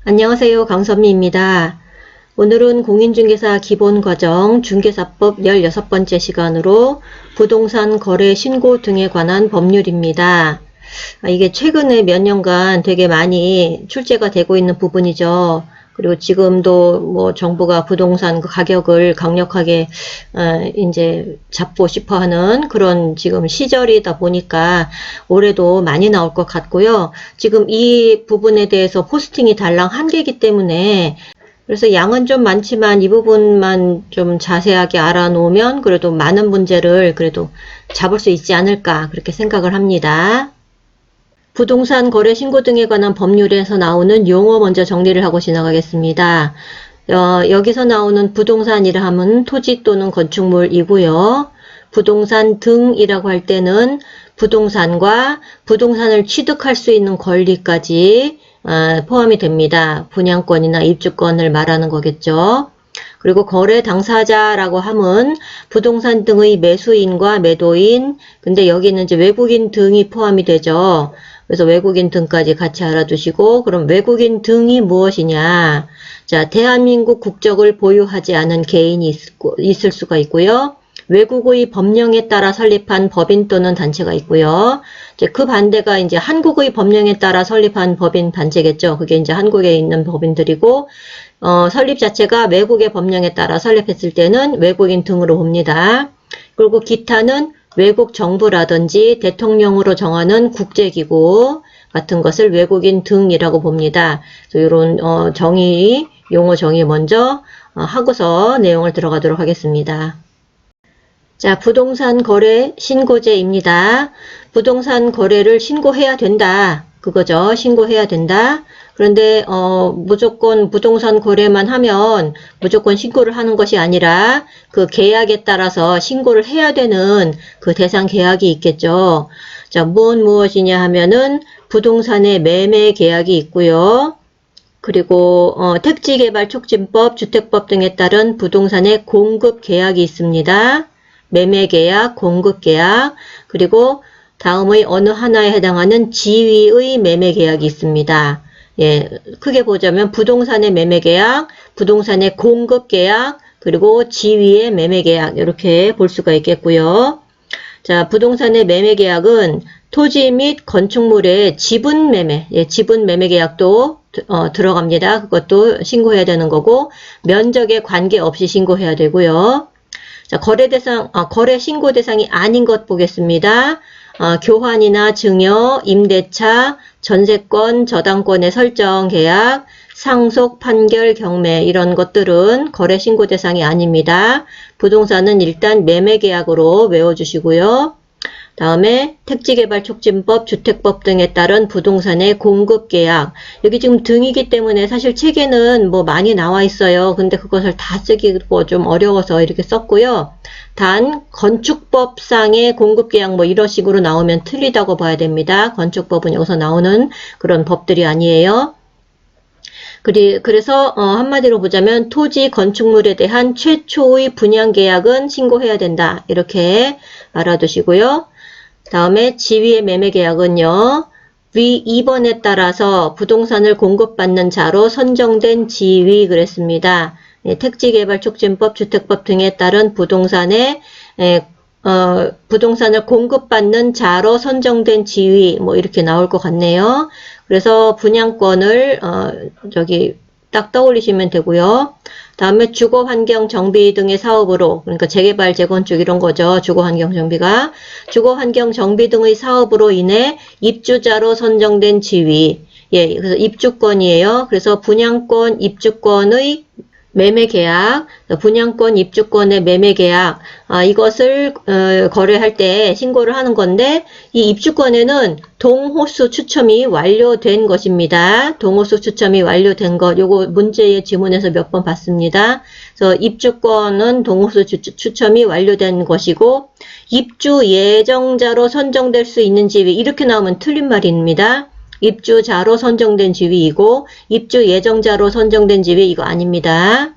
안녕하세요. 강선미입니다. 오늘은 공인중개사 기본과정 중개사법 16번째 시간으로 부동산 거래 신고 등에 관한 법률입니다. 이게 최근에 몇 년간 되게 많이 출제가 되고 있는 부분이죠. 그리고 지금도 뭐 정부가 부동산 그 가격을 강력하게 이제 잡고 싶어 하는 그런 지금 시절이다 보니까 올해도 많이 나올 것 같고요. 지금 이 부분에 대해서 포스팅이 달랑 1개이기 때문에 그래서 양은 좀 많지만 이 부분만 좀 자세하게 알아놓으면 그래도 많은 문제를 그래도 잡을 수 있지 않을까 그렇게 생각을 합니다. 부동산 거래 신고 등에 관한 법률에서 나오는 용어 먼저 정리를 하고 지나가겠습니다. 여기서 나오는 부동산이라 하면 토지 또는 건축물이고요. 부동산 등이라고 할 때는 부동산과 부동산을 취득할 수 있는 권리까지 포함이 됩니다. 분양권이나 입주권을 말하는 거겠죠. 그리고 거래 당사자라고 하면 부동산 등의 매수인과 매도인, 근데 여기는 이제 외국인 등이 포함이 되죠. 그래서 외국인 등까지 같이 알아두시고, 그럼 외국인 등이 무엇이냐? 자, 대한민국 국적을 보유하지 않은 개인이 있을 수가 있고요. 외국의 법령에 따라 설립한 법인 또는 단체가 있고요. 이제 그 반대가 이제 한국의 법령에 따라 설립한 법인 단체겠죠. 그게 이제 한국에 있는 법인들이고, 설립 자체가 외국의 법령에 따라 설립했을 때는 외국인 등으로 봅니다. 그리고 기타는 외국 정부라든지 대통령으로 정하는 국제기구 같은 것을 외국인 등이라고 봅니다. 그래서 이런 용어 정의 먼저 하고서 내용을 들어가도록 하겠습니다. 자, 부동산 거래 신고제입니다. 부동산 거래를 신고해야 된다. 그거죠. 신고해야 된다. 그런데 무조건 부동산 거래만 하면 무조건 신고를 하는 것이 아니라 그 계약에 따라서 신고를 해야 되는 그 대상 계약이 있겠죠. 자, 무엇이냐 하면은 부동산의 매매 계약이 있고요. 그리고 택지개발촉진법, 주택법 등에 따른 부동산의 공급 계약이 있습니다. 매매 계약, 공급 계약, 그리고 다음의 어느 하나에 해당하는 지위의 매매 계약이 있습니다. 예, 크게 보자면 부동산의 매매 계약, 부동산의 공급 계약, 그리고 지위의 매매 계약 이렇게 볼 수가 있겠고요. 자, 부동산의 매매 계약은 토지 및 건축물의 지분 매매, 지분 매매 계약도 들어갑니다. 그것도 신고해야 되는 거고 면적에 관계없이 신고해야 되고요. 자, 거래 신고 대상이 아닌 것 보겠습니다. 교환이나 증여, 임대차, 전세권, 저당권의 설정 계약, 상속, 판결, 경매 이런 것들은 거래 신고 대상이 아닙니다. 부동산은 일단 매매 계약으로 외워주시고요. 다음에 택지개발촉진법, 주택법 등에 따른 부동산의 공급 계약. 여기 지금 등이기 때문에 사실 책에는 뭐 많이 나와 있어요. 근데 그것을 다 쓰기고 좀 어려워서 이렇게 썼고요. 단 건축법상의 공급 계약 뭐 이런 식으로 나오면 틀리다고 봐야 됩니다. 건축법은 여기서 나오는 그런 법들이 아니에요. 그래서 한마디로 보자면 토지 건축물에 대한 최초의 분양 계약은 신고해야 된다. 이렇게 알아두시고요. 다음에 지위의 매매 계약은요. 위 2번에 따라서 부동산을 공급받는 자로 선정된 지위 그랬습니다. 택지개발촉진법, 주택법 등에 따른 부동산을 공급받는 자로 선정된 지위 뭐 이렇게 나올 것 같네요. 그래서 분양권을 딱 떠올리시면 되고요. 다음에 주거환경 정비 등의 사업으로, 그러니까 재개발, 재건축 이런 거죠. 주거환경 정비가. 주거환경 정비 등의 사업으로 인해 입주자로 선정된 지위. 예, 그래서 입주권이에요. 그래서 분양권, 입주권의 매매 계약, 분양권, 입주권의 매매 계약, 이것을 거래할 때 신고를 하는 건데 이 입주권에는 동호수 추첨이 완료된 것입니다. 동호수 추첨이 완료된 것, 요거 문제의 지문에서 몇 번 봤습니다. 그래서 입주권은 동호수 추첨이 완료된 것이고 입주 예정자로 선정될 수 있는 지위 이렇게 나오면 틀린 말입니다. 입주자로 선정된 지위이고 입주 예정자로 선정된 지위 이거 아닙니다.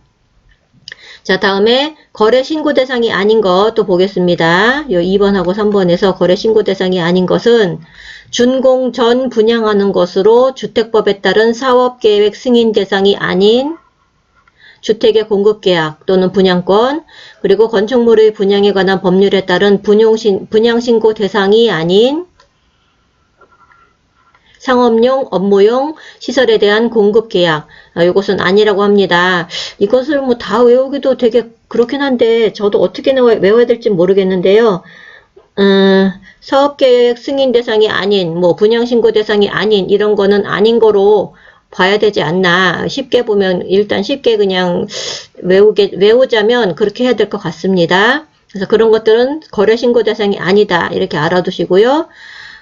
자, 다음에 거래 신고 대상이 아닌 것 또 보겠습니다. 요 2번하고 3번에서 거래 신고 대상이 아닌 것은 준공 전 분양하는 것으로 주택법에 따른 사업계획 승인 대상이 아닌 주택의 공급계약 또는 분양권, 그리고 건축물의 분양에 관한 법률에 따른 분양신고 대상이 아닌 상업용, 업무용 시설에 대한 공급계약, 이것은 아니라고 합니다. 이것을 뭐 다 외우기도 되게 그렇긴 한데 저도 어떻게 외워야 될지 모르겠는데요. 사업계획 승인 대상이 아닌, 뭐 분양신고 대상이 아닌 이런 거는 아닌 거로 봐야 되지 않나. 쉽게 보면 일단 쉽게 그냥 외우자면 그렇게 해야 될 것 같습니다. 그래서 그런 것들은 거래신고 대상이 아니다 이렇게 알아두시고요.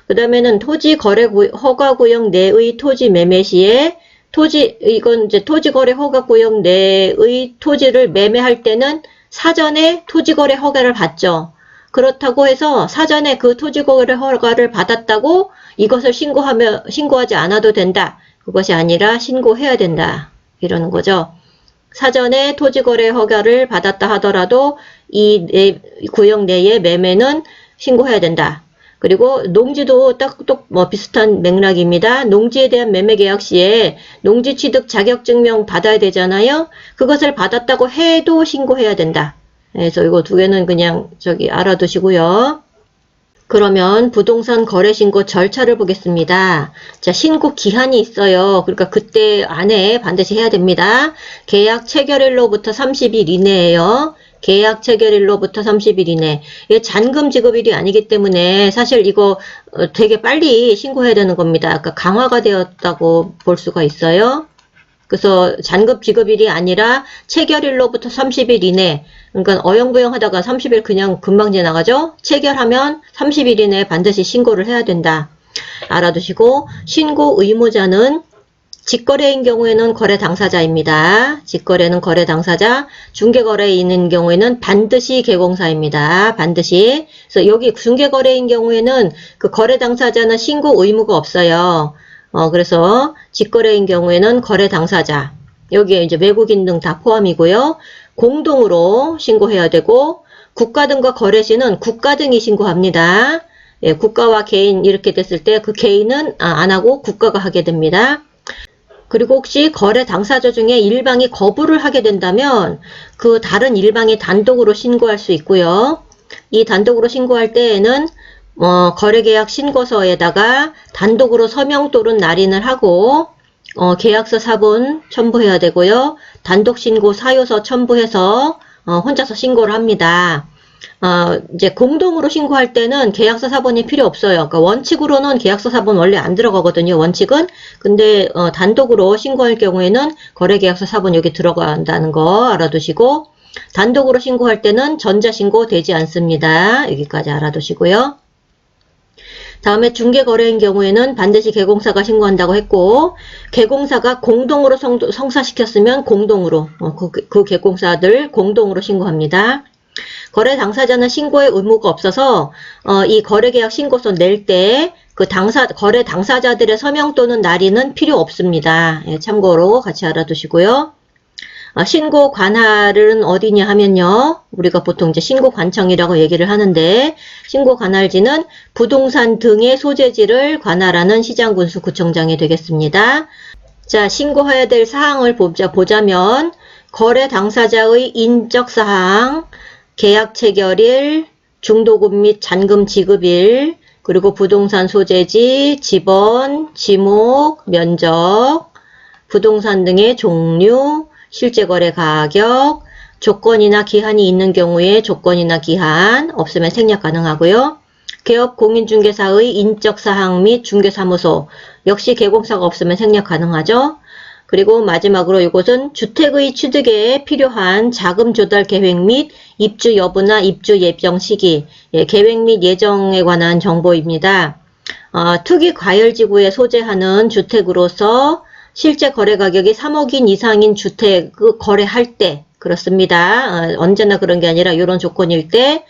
그 다음에는 토지 거래 허가구역 내의 토지 매매 시에 이건 이제 토지 거래 허가구역 내의 토지를 매매할 때는 사전에 토지 거래 허가를 받죠. 그렇다고 해서 사전에 그 토지 거래 허가를 받았다고 이것을 신고하지 않아도 된다. 그것이 아니라 신고해야 된다. 이러는 거죠. 사전에 토지 거래 허가를 받았다 하더라도 이 구역 내의 매매는 신고해야 된다. 그리고 농지도 뭐 비슷한 맥락입니다. 농지에 대한 매매 계약 시에 농지 취득 자격증명 받아야 되잖아요. 그것을 받았다고 해도 신고해야 된다. 그래서 이거 두 개는 그냥 알아두시고요. 그러면 부동산 거래 신고 절차를 보겠습니다. 자, 신고 기한이 있어요. 그러니까 그때 안에 반드시 해야 됩니다. 계약 체결일로부터 30일 이내예요. 계약 체결일로부터 30일 이내. 이게 잔금 지급일이 아니기 때문에 사실 이거 되게 빨리 신고해야 되는 겁니다. 그러니까 강화가 되었다고 볼 수가 있어요. 그래서 잔금 지급일이 아니라 체결일로부터 30일 이내. 그러니까 어영부영 하다가 30일 그냥 금방 지나가죠. 체결하면 30일 이내에 반드시 신고를 해야 된다. 알아두시고 신고 의무자는 직거래인 경우에는 거래 당사자입니다. 직거래는 거래 당사자, 중개거래에 있는 경우에는 반드시 개공사입니다. 반드시. 그래서 여기 중개거래인 경우에는 그 거래 당사자는 신고 의무가 없어요. 그래서 직거래인 경우에는 거래 당사자. 여기에 이제 외국인 등 다 포함이고요. 공동으로 신고해야 되고, 국가 등과 거래 시는 국가 등이 신고합니다. 예, 국가와 개인 이렇게 됐을 때 그 개인은 안 하고 국가가 하게 됩니다. 그리고 혹시 거래 당사자 중에 일방이 거부를 하게 된다면 그 다른 일방이 단독으로 신고할 수 있고요. 이 단독으로 신고할 때에는 거래계약 신고서에다가 단독으로 서명 또는 날인을 하고 계약서 사본 첨부해야 되고요. 단독 신고 사유서 첨부해서 혼자서 신고를 합니다. 이제 공동으로 신고할 때는 계약서 사본이 필요 없어요. 그러니까 원칙으로는 계약서 사본 원래 안 들어가거든요. 원칙은. 근데 단독으로 신고할 경우에는 거래계약서 사본 여기 들어간다는 거 알아두시고, 단독으로 신고할 때는 전자신고 되지 않습니다. 여기까지 알아두시고요. 다음에 중개거래인 경우에는 반드시 개공사가 신고한다고 했고, 개공사가 공동으로 성사시켰으면 공동으로 그 개공사들 공동으로 신고합니다. 거래 당사자는 신고의 의무가 없어서 이 거래계약 신고서 낼 때 그 거래 당사자들의 서명 또는 날인은 필요 없습니다. 예, 참고로 같이 알아두시고요. 신고 관할은 어디냐 하면요. 우리가 보통 이제 신고 관청이라고 얘기를 하는데, 신고 관할지는 부동산 등의 소재지를 관할하는 시장군수구청장이 되겠습니다. 자, 신고해야 될 사항을 보자면 거래 당사자의 인적 사항, 계약 체결일, 중도금 및 잔금 지급일, 그리고 부동산 소재지, 지번, 지목, 면적, 부동산 등의 종류, 실제 거래 가격, 조건이나 기한이 있는 경우에 조건이나 기한, 없으면 생략 가능하고요. 개업 공인중개사의 인적 사항 및 중개사무소, 역시 개공사가 없으면 생략 가능하죠. 그리고 마지막으로 이것은 주택의 취득에 필요한 자금 조달 계획 및 입주 여부나 입주 예정 시기, 계획 및 예정에 관한 정보입니다. 투기 과열지구에 소재하는 주택으로서 실제 거래 가격이 3억인 이상인 주택 거래할 때, 그렇습니다. 언제나 그런 게 아니라 이런 조건일 때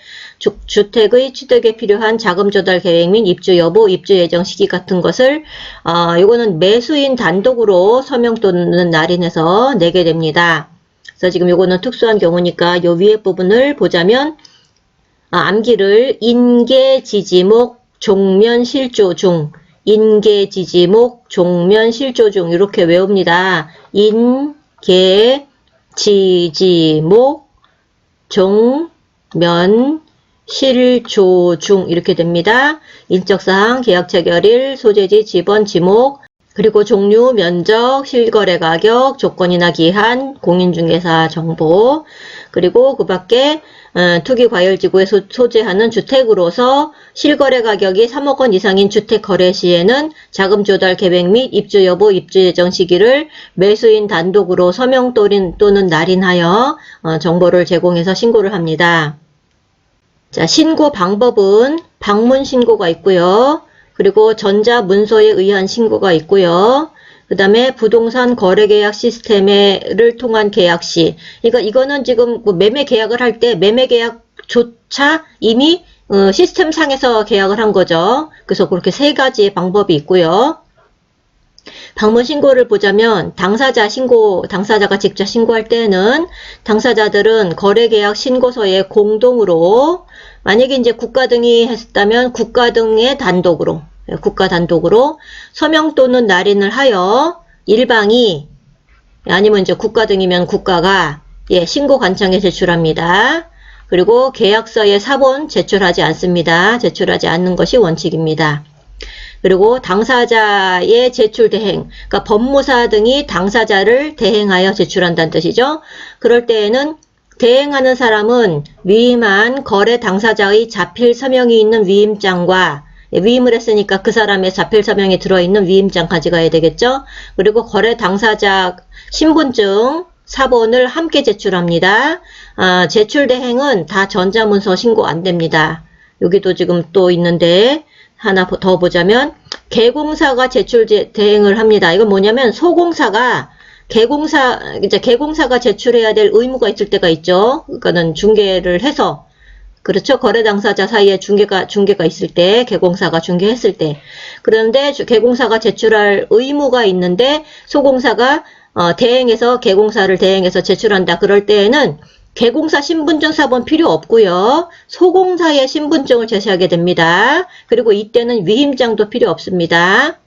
주택의 취득에 필요한 자금 조달 계획 및 입주 여부, 입주 예정 시기 같은 것을 이거는 매수인 단독으로 서명 또는 날인해서 내게 됩니다. 그래서 지금 요거는 특수한 경우니까 요 위에 부분을 보자면 암기를 인계지지목 종면실조중 인계지지목 종면실조중 이렇게 외웁니다. 인계지지목 종면실조중 이렇게 됩니다. 인적사항, 계약체결일, 소재지, 지번, 지목, 그리고 종류, 면적, 실거래 가격, 조건이나 기한, 공인중개사 정보, 그리고 그 밖에 투기과열지구에 소재하는 주택으로서 실거래 가격이 3억 원 이상인 주택 거래 시에는 자금 조달 계획 및 입주 여부, 입주 예정 시기를 매수인 단독으로 서명 또는 날인하여 정보를 제공해서 신고를 합니다. 자, 신고 방법은 방문 신고가 있고요. 그리고 전자문서에 의한 신고가 있고요. 그 다음에 부동산 거래계약 시스템을 통한 계약 시, 그러니까 이거는 지금 매매 계약을 할 때 매매 계약조차 이미 시스템 상에서 계약을 한 거죠. 그래서 그렇게 세 가지의 방법이 있고요. 방문 신고를 보자면 당사자가 직접 신고할 때는 당사자들은 거래계약 신고서에 공동으로 만약에 이제 국가 등이 했다면 국가 등의 단독으로 서명 또는 날인을 하여 일방이 아니면 이제 국가 등이면 국가가 신고 관청에 제출합니다. 그리고 계약서에 사본 제출하지 않습니다. 제출하지 않는 것이 원칙입니다. 그리고 당사자의 제출 대행, 그러니까 법무사 등이 당사자를 대행하여 제출한다는 뜻이죠. 그럴 때에는 대행하는 사람은 위임한 거래 당사자의 자필 서명이 있는 위임장과 위임을 했으니까 그 사람의 자필 서명이 들어있는 위임장 가져가야 되겠죠. 그리고 거래 당사자 신분증 사본을 함께 제출합니다. 제출 대행은 다 전자문서 신고 안 됩니다. 여기도 지금 또 있는데 하나 더 보자면 개공사가 제출 대행을 합니다. 이건 뭐냐면 소공사가 개공사가 제출해야 될 의무가 있을 때가 있죠. 그러니까는 중개를 해서 그렇죠. 거래 당사자 사이에 중개가 있을 때, 개공사가 중개했을 때. 그런데 개공사가 제출할 의무가 있는데 소공사가 개공사를 대행해서 제출한다. 그럴 때에는 개공사 신분증 사본 필요 없고요. 소공사의 신분증을 제시하게 됩니다. 그리고 이때는 위임장도 필요 없습니다.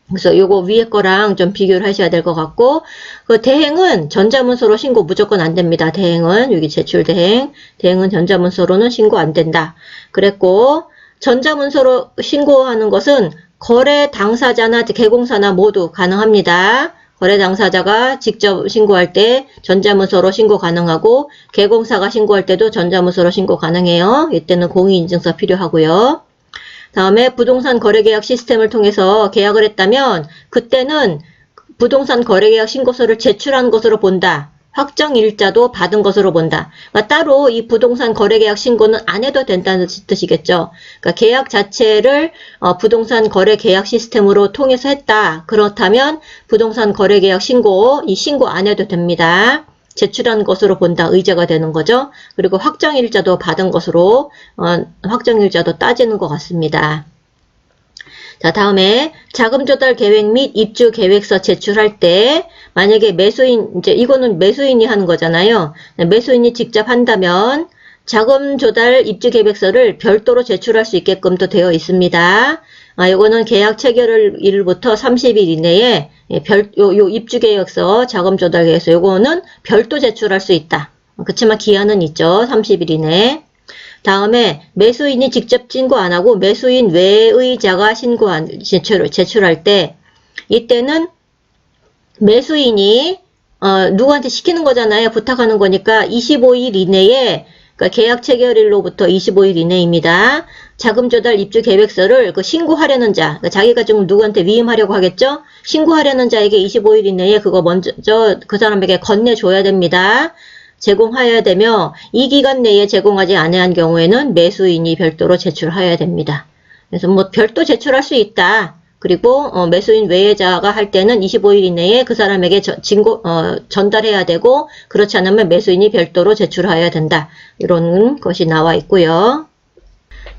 그래서 요거 위에 거랑 좀 비교를 하셔야 될 것 같고, 그 대행은 전자문서로 신고 무조건 안 됩니다. 대행은 여기 제출 대행은 전자문서로는 신고 안 된다. 그랬고 전자문서로 신고하는 것은 거래 당사자나 개공사나 모두 가능합니다. 거래 당사자가 직접 신고할 때 전자문서로 신고 가능하고 개공사가 신고할 때도 전자문서로 신고 가능해요. 이때는 공인인증서 필요하고요. 다음에 부동산 거래계약 시스템을 통해서 계약을 했다면 그때는 부동산 거래계약 신고서를 제출한 것으로 본다. 확정일자도 받은 것으로 본다. 그러니까 따로 이 부동산 거래계약 신고는 안 해도 된다는 뜻이겠죠. 그러니까 계약 자체를 부동산 거래계약 시스템으로 통해서 했다. 그렇다면 부동산 거래계약 신고 안 해도 됩니다. 제출한 것으로 본다. 의제가 되는 거죠. 그리고 확정일자도 받은 것으로 확정일자도 따지는 것 같습니다. 자, 다음에 자금 조달 계획 및 입주 계획서 제출할 때 만약에 이거는 매수인이 하는 거잖아요. 매수인이 직접 한다면 자금 조달 입주 계획서를 별도로 제출할 수 있게끔도 되어 있습니다. 요거는 계약 체결일부터 30일 이내에 요 입주 계획서, 자금 조달 계획서 요거는 별도 제출할 수 있다. 그렇지만 기한은 있죠. 30일 이내. 다음에 매수인이 직접 신고 안 하고 매수인 외의자가 제출할 때 이때는 매수인이 누구한테 시키는 거잖아요. 부탁하는 거니까 25일 이내에 그러니까 계약 체결일로부터 25일 이내입니다. 자금 조달 입주 계획서를 신고하려는 자, 그러니까 자기가 지금 누구한테 위임하려고 하겠죠? 신고하려는 자에게 25일 이내에 그거 먼저 그 사람에게 건네줘야 됩니다. 제공하여야 되며 이 기간 내에 제공하지 않은 경우에는 매수인이 별도로 제출하여야 됩니다. 그래서 별도 제출할 수 있다. 그리고 매수인 외의자가 할 때는 25일 이내에 그 사람에게 전달해야 되고 그렇지 않으면 매수인이 별도로 제출하여야 된다. 이런 것이 나와 있고요.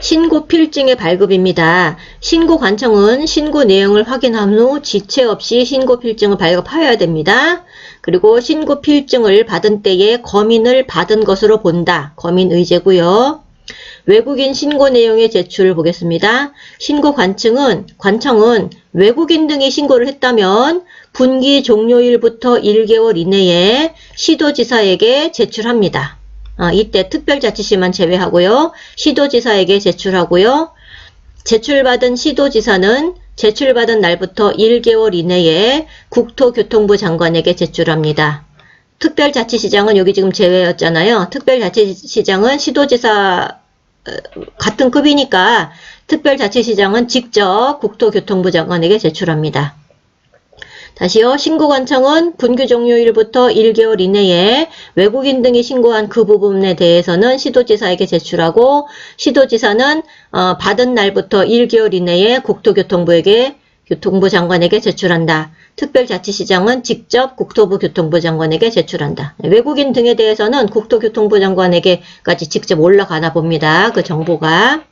신고 필증의 발급입니다. 신고 관청은 신고 내용을 확인한 후 지체 없이 신고 필증을 발급하여야 됩니다. 그리고 신고 필증을 받은 때에 검인을 받은 것으로 본다. 검인 의제고요. 외국인 신고 내용의 제출을 보겠습니다. 신고 관청은 외국인 등이 신고를 했다면 분기 종료일부터 1개월 이내에 시도지사에게 제출합니다. 이때 특별자치시만 제외하고요. 시도지사에게 제출하고요. 제출받은 시도지사는 제출받은 날부터 1개월 이내에 국토교통부 장관에게 제출합니다. 특별자치시장은 여기 지금 제외였잖아요. 특별자치시장은 시도지사 같은 급이니까 특별자치시장은 직접 국토교통부 장관에게 제출합니다. 다시요. 신고관청은 분기 종료일부터 1개월 이내에 외국인 등이 신고한 그 부분에 대해서는 시도지사에게 제출하고 시도지사는 받은 날부터 1개월 이내에 교통부 장관에게 제출한다. 특별자치시장은 직접 국토부교통부 장관에게 제출한다. 외국인 등에 대해서는 국토교통부 장관에게까지 직접 올라가나 봅니다. 그 정보가.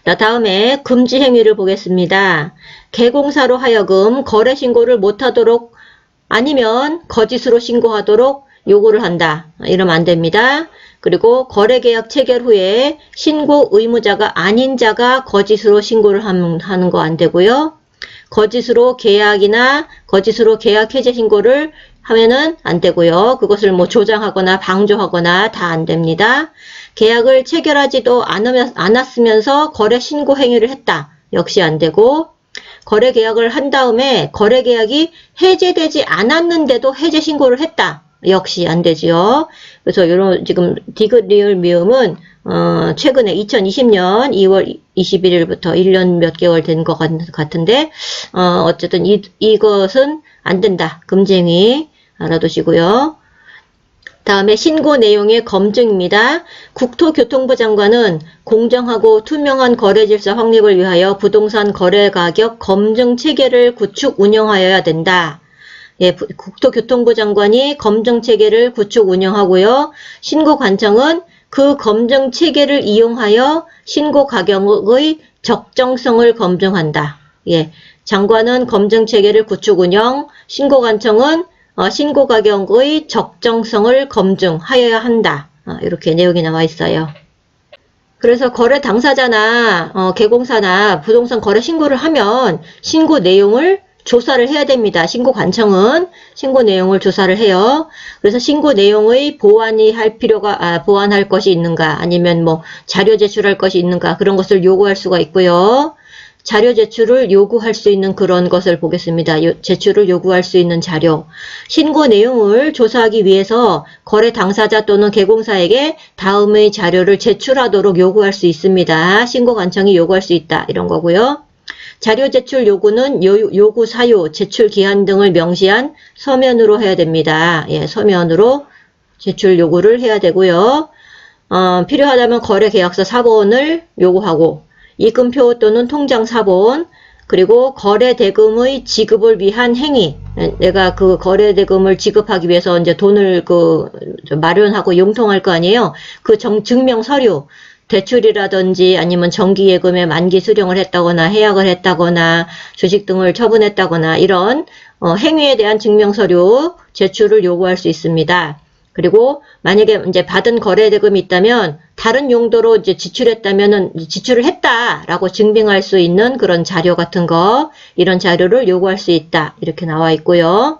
자, 다음에 금지 행위를 보겠습니다. 개공사로 하여금 거래 신고를 못하도록 아니면 거짓으로 신고하도록 요구를 한다. 이러면 안 됩니다. 그리고 거래계약 체결 후에 신고 의무자가 아닌 자가 거짓으로 신고를 하는 거 안 되고요. 거짓으로 계약 해제 신고를 하면은 안 되고요. 그것을 뭐 조장하거나 방조하거나 다 안 됩니다. 계약을 체결하지도 않았으면서 거래 신고 행위를 했다. 역시 안 되고, 거래 계약을 한 다음에 거래 계약이 해제되지 않았는데도 해제 신고를 했다. 역시 안 되지요. 그래서 이런 지금 디귿 리을 미음은 최근에 2020년 2월 21일부터 1년 몇 개월 된 것 같은데 어쨌든 이것은 안 된다. 금지 행위 알아두시고요. 다음에 신고 내용의 검증입니다. 국토교통부 장관은 공정하고 투명한 거래 질서 확립을 위하여 부동산 거래 가격 검증 체계를 구축 운영하여야 된다. 예, 국토교통부 장관이 검증 체계를 구축 운영하고요. 신고 관청은 그 검증 체계를 이용하여 신고 가격의 적정성을 검증한다. 예, 장관은 검증 체계를 구축 운영, 신고 관청은 신고 가격의 적정성을 검증하여야 한다. 이렇게 내용이 나와 있어요. 그래서 거래 당사자나 개공사나 부동산 거래 신고를 하면 신고 내용을 조사를 해야 됩니다. 신고 관청은 신고 내용을 조사를 해요. 그래서 신고 내용의 보완할 것이 있는가, 아니면 뭐 자료 제출할 것이 있는가, 그런 것을 요구할 수가 있고요. 자료 제출을 요구할 수 있는 그런 것을 보겠습니다. 제출을 요구할 수 있는 자료. 신고 내용을 조사하기 위해서 거래 당사자 또는 개공사에게 다음의 자료를 제출하도록 요구할 수 있습니다. 신고 관청이 요구할 수 있다. 이런 거고요. 자료 제출 요구는 요구 사유, 제출 기한 등을 명시한 서면으로 해야 됩니다. 예, 서면으로 제출 요구를 해야 되고요. 필요하다면 거래 계약서 사본을 요구하고, 입금표 또는 통장 사본, 그리고 거래 대금의 지급을 위한 행위. 내가 그 거래 대금을 지급하기 위해서 이제 돈을 마련하고 용통할 거 아니에요. 그 증명 서류, 대출이라든지 아니면 정기예금에 만기 수령을 했다거나 해약을 했다거나 주식 등을 처분했다거나 이런 행위에 대한 증명 서류 제출을 요구할 수 있습니다. 그리고 만약에 이제 받은 거래 대금이 있다면 다른 용도로 이제 지출했다면은 지출을 했다라고 증빙할 수 있는 그런 자료 같은 거, 이런 자료를 요구할 수 있다. 이렇게 나와 있고요.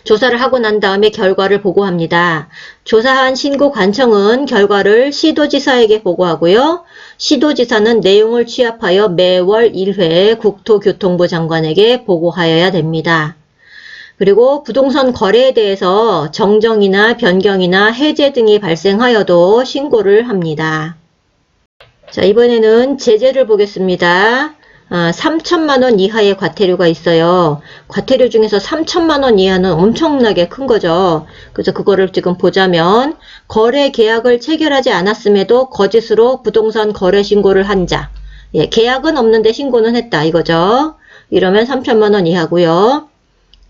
조사를 하고 난 다음에 결과를 보고합니다. 조사한 신고 관청은 결과를 시도지사에게 보고하고요. 시도지사는 내용을 취합하여 매월 1회 국토교통부 장관에게 보고하여야 됩니다. 그리고 부동산 거래에 대해서 정정이나 변경이나 해제 등이 발생하여도 신고를 합니다. 자, 이번에는 제재를 보겠습니다. 3천만 원 이하의 과태료가 있어요. 과태료 중에서 3천만 원 이하는 엄청나게 큰 거죠. 그래서 그거를 지금 보자면, 거래 계약을 체결하지 않았음에도 거짓으로 부동산 거래 신고를 한 자. 예, 계약은 없는데 신고는 했다 이거죠. 이러면 3천만 원 이하고요.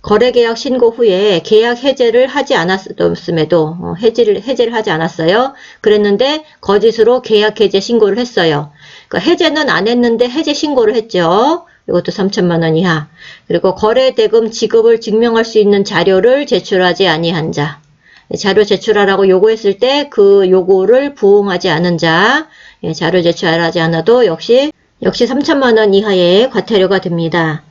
거래계약 신고 후에 계약 해제를 하지 않았음에도 해제를 하지 않았어요. 그랬는데 거짓으로 계약 해제 신고를 했어요. 그러니까 해제는 안 했는데 해제 신고를 했죠. 이것도 3천만 원 이하. 그리고 거래대금 지급을 증명할 수 있는 자료를 제출하지 아니한 자. 자료 제출하라고 요구했을 때 그 요구를 부응하지 않은 자. 자료 제출하지 않아도 역시 3천만 원 이하의 과태료가 됩니다.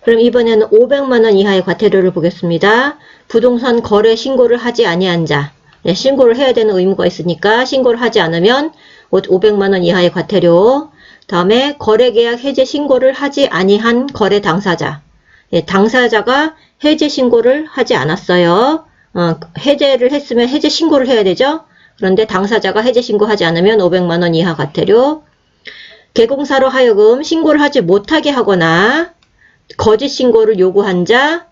그럼 이번에는 500만 원 이하의 과태료를 보겠습니다. 부동산 거래 신고를 하지 아니한 자. 신고를 해야 되는 의무가 있으니까 신고를 하지 않으면 500만 원 이하의 과태료. 다음에 거래계약 해제 신고를 하지 아니한 거래 당사자. 당사자가 해제 신고를 하지 않았어요. 해제를 했으면 해제 신고를 해야 되죠. 그런데 당사자가 해제 신고하지 않으면 500만 원 이하 과태료. 개공사로 하여금 신고를 하지 못하게 하거나 거짓 신고를 요구한 자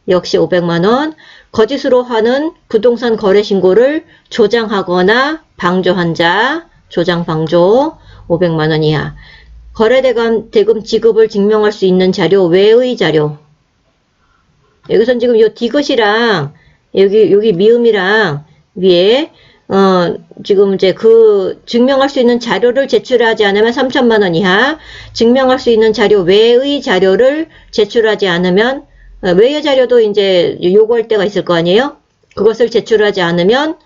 역시 500만 원. 거짓으로 하는 부동산 거래 신고를 조장하거나 방조한 자 조장 방조 500만 원 이하. 거래대금 지급을 증명할 수 있는 자료 외의 자료. 여기선 지금 요 디귿이랑 여기 미음이랑 위에 지금 이제 그 증명할 수 있는 자료를 제출하지 않으면 3천만 원 이하, 증명할 수 있는 자료 외의 자료를 제출하지 않으면 외의 자료도 이제 요구할 때가 있을 거 아니에요? 그것을 제출하지 않으면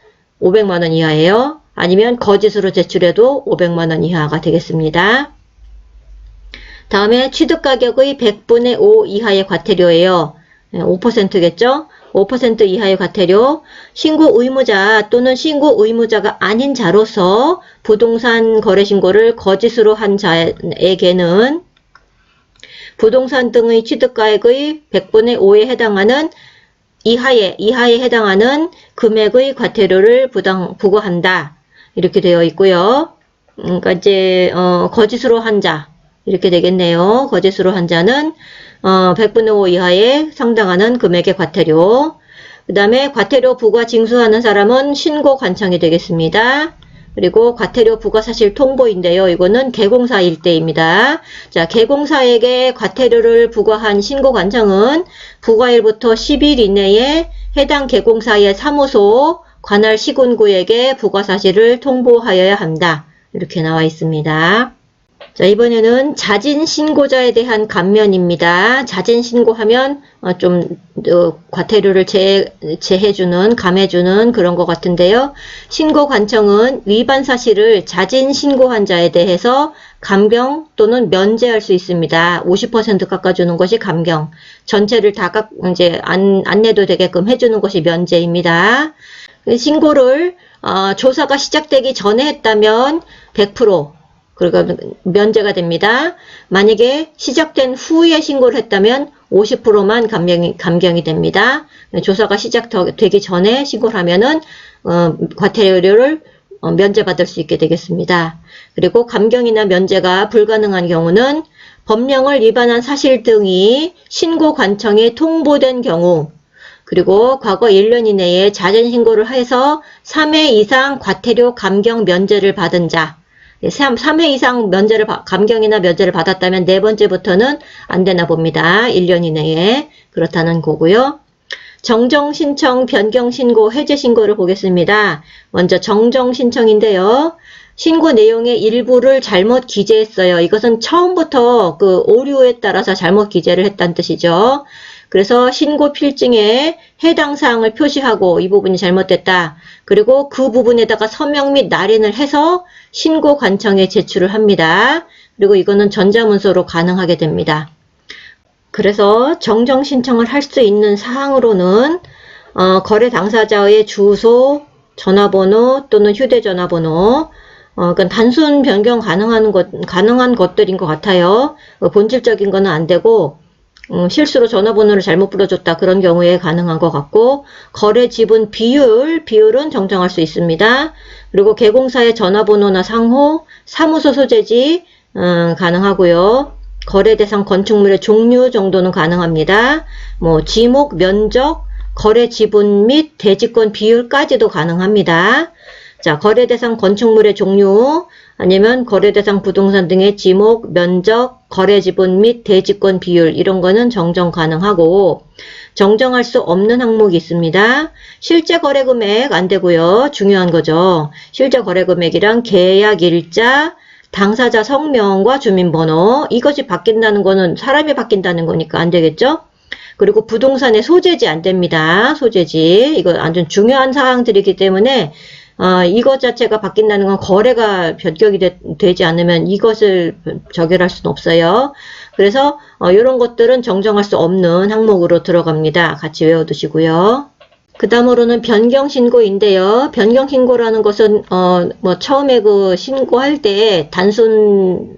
500만 원 이하예요. 아니면 거짓으로 제출해도 500만 원 이하가 되겠습니다. 다음에 취득가격의 100분의 5 이하의 과태료예요. 5%겠죠? 5% 이하의 과태료. 신고 의무자 또는 신고 의무자가 아닌 자로서 부동산 거래 신고를 거짓으로 한 자에게는 부동산 등의 취득가액의 100분의 5에 해당하는 이하에 해당하는 금액의 과태료를 부과한다. 이렇게 되어 있고요. 그러니까 이제 거짓으로 한 자 이렇게 되겠네요. 거짓으로 한 자는 100분의 5 이하에 상당하는 금액의 과태료. 그 다음에 과태료 부과 징수하는 사람은 신고 관청이 되겠습니다. 그리고 과태료 부과 사실 통보인데요. 이거는 개공사일 때입니다. 자, 개공사에게 과태료를 부과한 신고 관청은 부과일부터 10일 이내에 해당 개공사의 사무소 관할 시군구에게 부과 사실을 통보하여야 한다. 이렇게 나와 있습니다. 자, 이번에는 자진신고자에 대한 감면입니다. 자진신고하면 좀 과태료를 제해주는, 감해주는 그런 것 같은데요. 신고관청은 위반 사실을 자진신고한 자에 대해서 감경 또는 면제할 수 있습니다. 50% 깎아주는 것이 감경, 전체를 다 이제 안 내도 되게끔 해주는 것이 면제입니다. 신고를 조사가 시작되기 전에 했다면 100% 그러니까 면제가 됩니다. 만약에 시작된 후에 신고를 했다면 50%만 감경이 됩니다. 조사가 시작되기 전에 신고를 하면은 과태료를 면제받을 수 있게 되겠습니다. 그리고 감경이나 면제가 불가능한 경우는 법령을 위반한 사실 등이 신고관청에 통보된 경우, 그리고 과거 1년 이내에 자진신고를 해서 3회 이상 과태료 감경 면제를 받은 자, 3회 이상 감경이나 면제를 받았다면 네 번째부터는 안 되나 봅니다. 1년 이내에. 그렇다는 거고요. 정정신청, 변경신고, 해제신고를 보겠습니다. 먼저 정정신청인데요. 신고 내용의 일부를 잘못 기재했어요. 이것은 처음부터 그 오류에 따라서 잘못 기재를 했다는 뜻이죠. 그래서 신고 필증에 해당 사항을 표시하고 이 부분이 잘못됐다. 그리고 그 부분에다가 서명 및 날인을 해서 신고 관청에 제출을 합니다. 그리고 이거는 전자문서로 가능하게 됩니다. 그래서 정정 신청을 할 수 있는 사항으로는 거래 당사자의 주소, 전화번호 또는 휴대전화번호, 그러니까 단순 변경 가능한 것들인 것 같아요. 본질적인 거는 안 되고 실수로 전화번호를 잘못 불러줬다 그런 경우에 가능한 것 같고, 거래 지분 비율은 정정할 수 있습니다. 그리고 개공사의 전화번호나 상호, 사무소 소재지 가능하고요. 거래 대상 건축물의 종류 정도는 가능합니다. 뭐 지목, 면적, 거래 지분 및 대지권 비율까지도 가능합니다. 자, 거래 대상 건축물의 종류, 아니면 거래 대상 부동산 등의 지목, 면적, 거래 지분 및 대지권 비율 이런 거는 정정 가능하고 정정할 수 없는 항목이 있습니다. 실제 거래 금액 안 되고요. 중요한 거죠. 실제 거래 금액이랑 계약 일자, 당사자 성명과 주민번호 이것이 바뀐다는 거는 사람이 바뀐다는 거니까 안 되겠죠. 그리고 부동산의 소재지 안 됩니다. 소재지 이거 아주 중요한 사항들이기 때문에 이것 자체가 바뀐다는 건 거래가 변경이 되지 않으면 이것을 적용할 수는 없어요. 그래서 이런 것들은 정정할 수 없는 항목으로 들어갑니다. 같이 외워두시고요. 그 다음으로는 변경신고인데요. 변경신고라는 것은 뭐 처음에 그 신고할 때 단순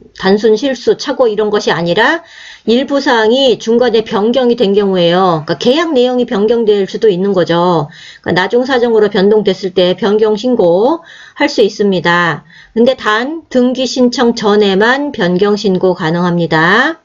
실수, 착오 이런 것이 아니라 일부 사항이 중간에 변경이 된 경우에요. 그러니까 계약 내용이 변경될 수도 있는 거죠. 그러니까 나중 사정으로 변동됐을 때 변경 신고 할 수 있습니다. 근데 단 등기 신청 전에만 변경 신고 가능합니다.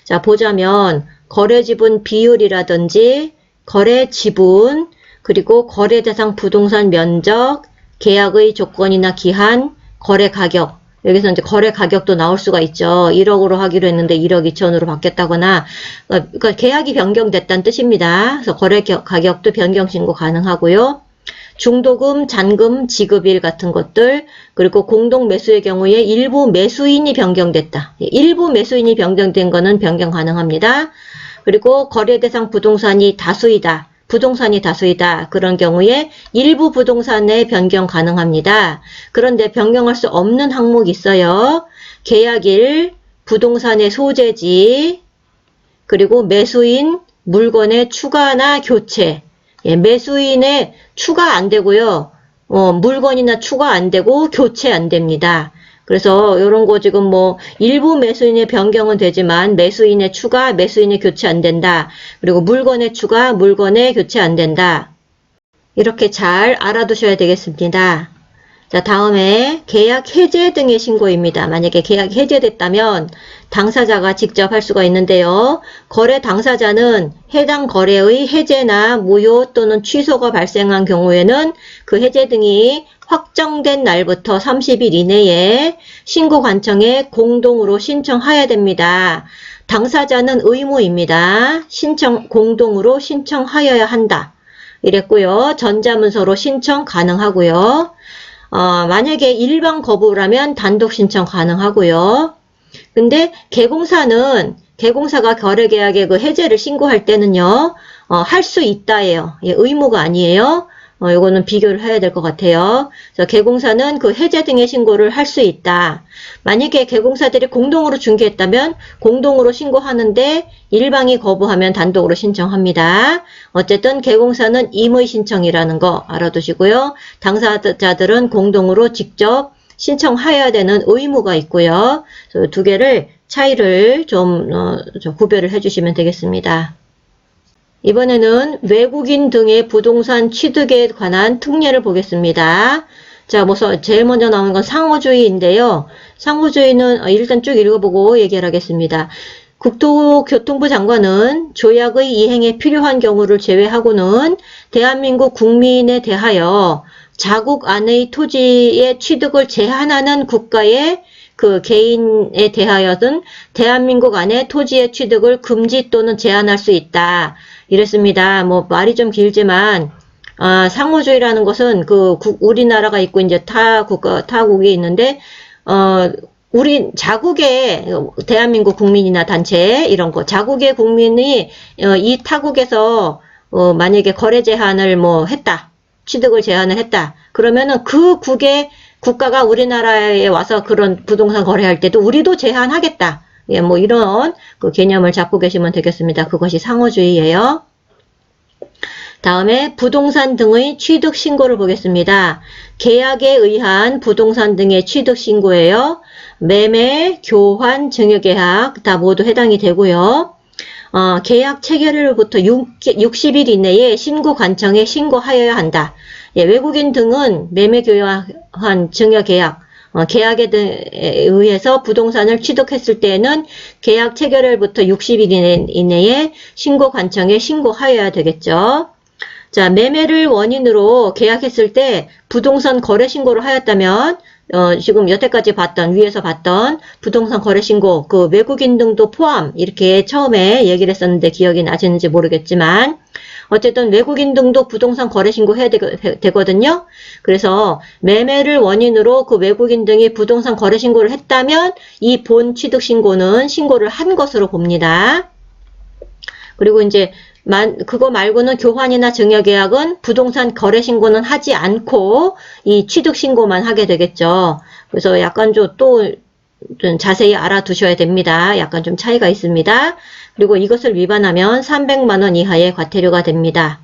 자, 보자면 거래 지분 비율이라든지 거래 지분 그리고 거래 대상 부동산 면적, 계약의 조건이나 기한, 거래 가격. 여기서 이제 거래 가격도 나올 수가 있죠. 1억으로 하기로 했는데 1억 2천으로 바뀌었다거나, 그러니까 계약이 변경됐다는 뜻입니다. 그래서 거래 가격도 변경 신고 가능하고요. 중도금, 잔금, 지급일 같은 것들, 그리고 공동 매수의 경우에 일부 매수인이 변경됐다. 일부 매수인이 변경된 거는 변경 가능합니다. 그리고 거래 대상 부동산이 다수이다. 부동산이 다수이다. 그런 경우에 일부 부동산의 변경 가능합니다. 그런데 변경할 수 없는 항목이 있어요. 계약일, 부동산의 소재지, 그리고 매수인, 물건의 추가나 교체. 예, 매수인의 추가 안 되고요. 물건이나 추가 안 되고 교체 안 됩니다. 그래서 이런 거 지금 뭐 일부 매수인의 변경은 되지만 매수인의 추가, 매수인의 교체 안 된다. 그리고 물건의 추가, 물건의 교체 안 된다. 이렇게 잘 알아두셔야 되겠습니다. 자, 다음에 계약 해제 등의 신고입니다. 만약에 계약이 해제됐다면 당사자가 직접 할 수가 있는데요. 거래 당사자는 해당 거래의 해제나 무효 또는 취소가 발생한 경우에는 그 해제 등이 확정된 날부터 30일 이내에 신고관청에 공동으로 신청해야 됩니다. 당사자는 의무입니다. 공동으로 신청하여야 한다. 이랬고요. 전자문서로 신청 가능하고요. 만약에 일반 거부라면 단독 신청 가능하고요. 근데 개공사가 거래계약의 그 해제를 신고할 때는요, 할 수 있다예요. 예, 의무가 아니에요. 요거는 비교를 해야 될 것 같아요. 그래서 개공사는 그 해제 등의 신고를 할 수 있다. 만약에 개공사들이 공동으로 중개했다면 공동으로 신고하는데 일방이 거부하면 단독으로 신청합니다. 어쨌든 개공사는 임의 신청이라는 거 알아두시고요. 당사자들은 공동으로 직접 신청하여야 되는 의무가 있고요. 두 개를 차이를 좀 구별을 해주시면 되겠습니다. 이번에는 외국인 등의 부동산 취득에 관한 특례를 보겠습니다. 자, 제일 먼저 나오는 건 상호주의인데요. 상호주의는 일단 쭉 읽어보고 얘기를 하겠습니다. 국토교통부 장관은 조약의 이행에 필요한 경우를 제외하고는 대한민국 국민에 대하여 자국 안의 토지의 취득을 제한하는 국가의 그 개인에 대하여든 대한민국 안의 토지의 취득을 금지 또는 제한할 수 있다. 이랬습니다. 뭐 말이 좀 길지만 상호주의라는 것은 우리나라가 있고 이제 타국이 있는데 우리 자국의 대한민국 국민이나 단체 이런 거 자국의 국민이 이 타국에서 만약에 거래 제한을 했다. 취득을 제한을 했다. 그러면은 그 국가가 우리나라에 와서 그런 부동산 거래할 때도 우리도 제한하겠다. 예, 이런 그 개념을 잡고 계시면 되겠습니다. 그것이 상호주의예요. 다음에 부동산 등의 취득 신고를 보겠습니다. 계약에 의한 부동산 등의 취득 신고예요. 매매, 교환, 증여계약 다 모두 해당이 되고요. 계약 체결일부터 60일 이내에 신고관청에 신고하여야 한다. 예, 외국인 등은 매매, 교환, 증여계약 계약에 의해서 부동산을 취득했을 때에는 계약 체결일부터 60일 이내에 신고관청에 신고하여야 되겠죠. 자, 매매를 원인으로 계약했을 때 부동산 거래 신고를 하였다면 지금 여태까지 위에서 봤던 부동산 거래 신고, 그 외국인 등도 포함, 이렇게 처음에 얘기를 했었는데 기억이 나시는지 모르겠지만, 어쨌든 외국인 등도 부동산 거래 신고 해야 되거든요. 그래서 매매를 원인으로 그 외국인 등이 부동산 거래 신고를 했다면 이 본 취득 신고는 신고를 한 것으로 봅니다. 그리고 이제 그거 말고는 교환이나 증여계약은 부동산 거래 신고는 하지 않고 이 취득 신고만 하게 되겠죠. 그래서 약간 좀 자세히 알아두셔야 됩니다. 약간 좀 차이가 있습니다. 그리고 이것을 위반하면 300만 원 이하의 과태료가 됩니다.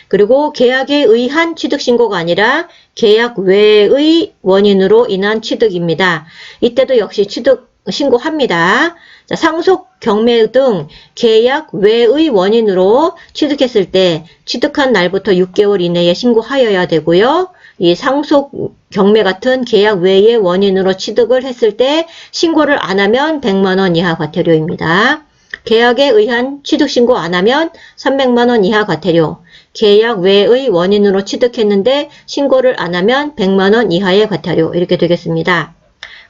그리고 계약에 의한 취득 신고가 아니라 계약 외의 원인으로 인한 취득입니다. 이때도 역시 취득 신고합니다. 자, 상속, 경매 등 계약 외의 원인으로 취득했을 때 취득한 날부터 6개월 이내에 신고하여야 되고요. 이 상속, 경매 같은 계약 외의 원인으로 취득을 했을 때 신고를 안 하면 100만 원 이하 과태료입니다. 계약에 의한 취득 신고 안 하면 300만 원 이하 과태료. 계약 외의 원인으로 취득했는데 신고를 안 하면 100만 원 이하의 과태료. 이렇게 되겠습니다.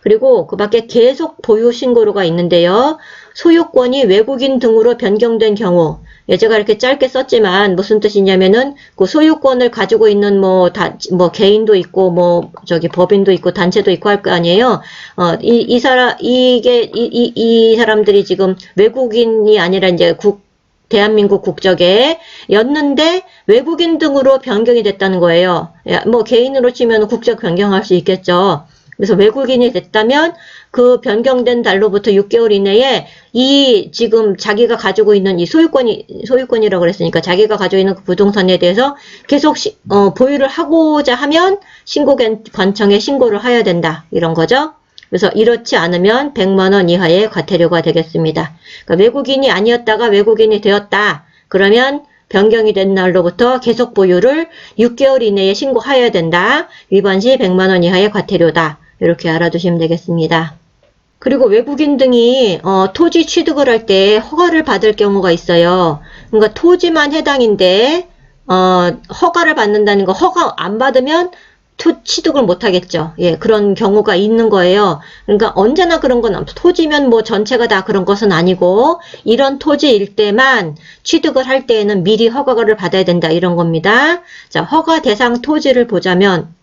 그리고 그 밖에 계속 보유 신고로가 있는데요. 소유권이 외국인 등으로 변경된 경우, 제가 이렇게 짧게 썼지만 무슨 뜻이냐면은 그 소유권을 가지고 있는 뭐 개인도 있고 법인도 있고 단체도 있고 할 거 아니에요. 이 사람들이 지금 외국인이 아니라 이제 대한민국 국적에 였는데 외국인 등으로 변경이 됐다는 거예요. 뭐 개인으로 치면 국적 변경할 수 있겠죠. 그래서 외국인이 됐다면 그 변경된 달로부터 6개월 이내에 이 지금 자기가 가지고 있는 이 소유권이라고 그랬으니까 자기가 가지고 있는 그 부동산에 대해서 계속 보유를 하고자 하면 신고관청에 신고를 해야 된다. 이런 거죠. 그래서 이렇지 않으면 100만 원 이하의 과태료가 되겠습니다. 그러니까 외국인이 아니었다가 외국인이 되었다. 그러면 변경이 된 날로부터 계속 보유를 6개월 이내에 신고하여야 된다. 위반 시 100만 원 이하의 과태료다. 이렇게 알아두시면 되겠습니다. 그리고 외국인 등이 토지 취득을 할 때 허가를 받을 경우가 있어요. 그러니까 토지만 해당인데 허가를 받는다는 거, 허가 안 받으면 취득을 못 하겠죠. 예, 그런 경우가 있는 거예요. 그러니까 언제나 그런 건 토지면 뭐 전체가 다 그런 것은 아니고 이런 토지일 때만 취득을 할 때에는 미리 허가를 받아야 된다. 이런 겁니다. 자, 허가 대상 토지를 보자면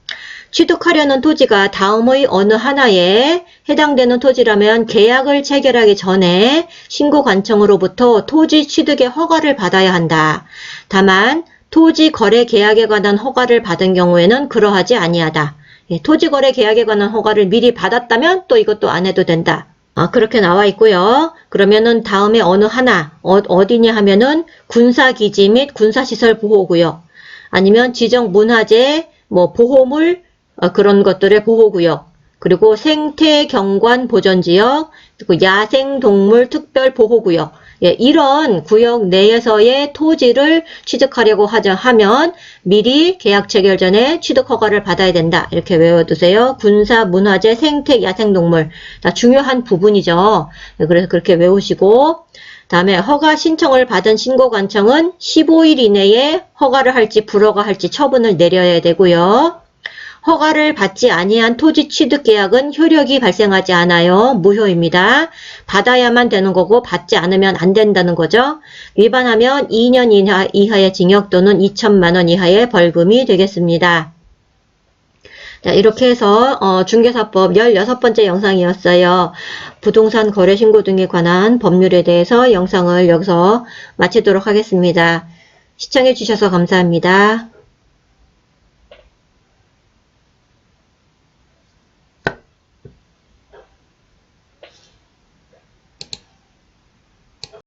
취득하려는 토지가 다음의 어느 하나에 해당되는 토지라면 계약을 체결하기 전에 신고관청으로부터 토지 취득의 허가를 받아야 한다. 다만 토지 거래 계약에 관한 허가를 받은 경우에는 그러하지 아니하다. 토지 거래 계약에 관한 허가를 미리 받았다면 또 이것도 안 해도 된다. 그렇게 나와 있고요. 그러면은 다음에 어느 하나 어디냐 하면은 군사기지 및 군사시설 보호구역 아니면 지정 문화재 보호물 그런 것들의 보호구역 그리고 생태경관 보전지역 그리고 야생동물 특별보호구역 이런 구역 내에서의 토지를 취득하려고 하면 미리 계약 체결 전에 취득 허가를 받아야 된다. 이렇게 외워두세요. 군사, 문화재, 생태, 야생동물 다 중요한 부분이죠. 그래서 그렇게 외우시고 다음에 허가 신청을 받은 신고관청은 15일 이내에 허가를 할지 불허가 할지 처분을 내려야 되고요. 허가를 받지 아니한 토지 취득 계약은 효력이 발생하지 않아요. 무효입니다. 받아야만 되는 거고 받지 않으면 안 된다는 거죠. 위반하면 2년 이하의 징역 또는 2천만 원 이하의 벌금이 되겠습니다. 자, 이렇게 해서 중개사법 16번째 영상이었어요. 부동산 거래 신고 등에 관한 법률에 대해서 영상을 여기서 마치도록 하겠습니다. 시청해 주셔서 감사합니다.